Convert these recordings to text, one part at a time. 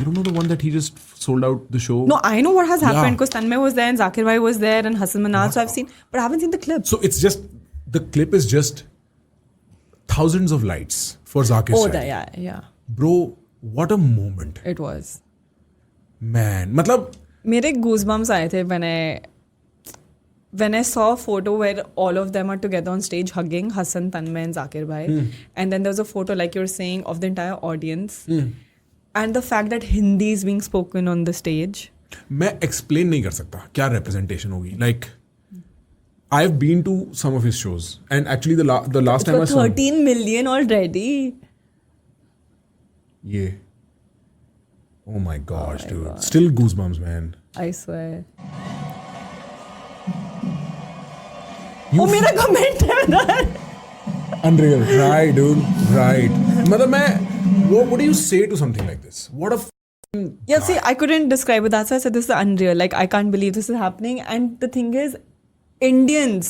You don't know the one that he just sold out the show? No, I know what has happened Yeah. because Tanmay was there and Zakir Bhai was there and Hassan Manal. So I've seen, but I haven't seen the clip. So it's just, the clip is just thousands of lights for Zakir's Oh, side. yeah. Bro, what a moment. It was. Man, matlab, मेरे goosebumps आए थे when I saw a photo where all of them are together on stage hugging Hassan, Tanmay and Zakir Bhai. And then there was a photo, like you were saying, of the entire audience. And the fact that Hindi is being spoken on the stage. मैं explain नहीं कर सकता क्या representation होगी. Like, I've been to some of his shows, and actually the last time I For saw 13 million already. yeah. Oh my gosh, dude. God. Still goosebumps, man. I swear. You मेरा comment है उधर. Unreal. Right, dude. Right. मतलब what do you say to something like this? What a Yeah, see, I couldn't describe it. That's why I said this is unreal. Like, I can't believe this is happening. And the thing is, Indians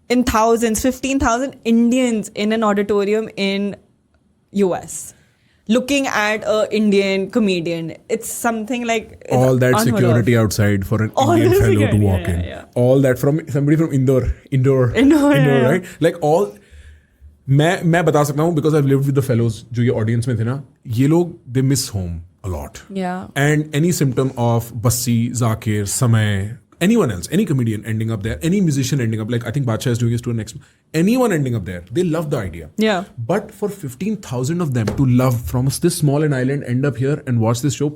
in thousands, 15,000 Indians in an auditorium in US looking at a Indian comedian. It's something like all that unheard security of. outside for an All Indian the fellow to security, walk in. yeah. All that from somebody from Indore, yeah. right? Like all. मैं बता सकता हूँ because I've lived with the fellows जो ये audience में थे ना, ये लोग they miss home a lot. Yeah. And any symptom of Bassi, Zakir, Samay, anyone else, any comedian ending up there, any musician ending up, like I think Badshah is doing his tour next month, anyone ending up there, they love the idea. Yeah. But for 15,000 of them to love from this small an island, end up here and watch this show,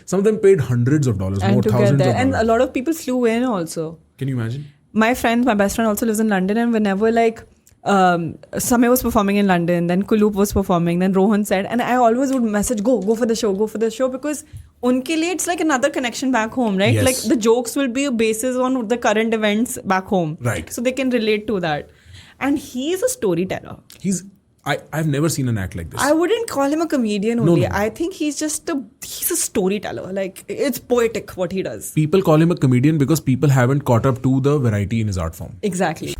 some of them paid hundreds of dollars, And more to get thousands there. of And dollars. a lot of people flew in also. Can you imagine? My best friend also lives in London, and whenever Samay was performing in London, then Kuloob was performing, then Rohan said, and I always would message, go for the show, because unke liye it's like another connection back home, right? Yes. Like the jokes will be a basis on the current events back home. Right. So they can relate to that. And he is a storyteller. I've never seen an act like this. I wouldn't call him a comedian only. No. I think he's a storyteller. Like, it's poetic what he does. People call him a comedian because people haven't caught up to the variety in his art form. Exactly.